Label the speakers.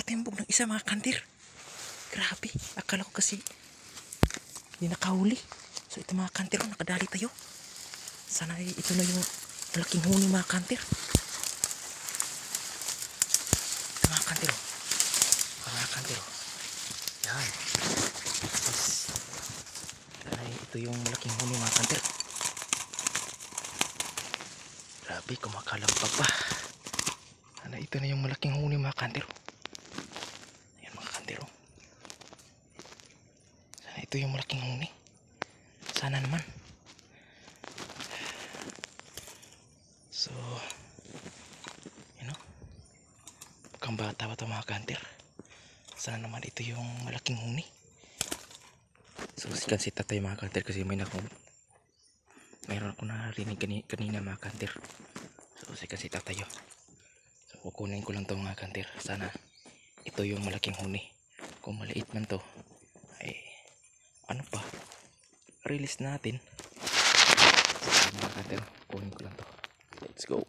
Speaker 1: nakatimbog ng isa mga kantir. Grabe, akala ko kasi hindi nakahuli. So ito mga kantir, nakadali tayo. Sana ito na yung malaking huni mga kantir. Ito mga kantir. Mga kantir. Yan. Yes. Sana ito yung malaking huni mga kantir. Grabe, kumakalagpag pa. Sana ito na yung malaking huni mga kantir. Ayan mga kantir. Sana ito yung malaking huni. Sana naman. So, mukhang bata pa ito mga kantir. Sana naman ito yung malaking huni. So, sikan si tatay mga kantir kasi mayroon ako narinig kanina mga kantir. So, sikan si tatay. So, kukunin ko lang ito mga kantir. Sana ito yung malaking huni. Kung maliit man to, ay ano pa, release natin. So, mga kantir, kunin ko lang to. Let's go.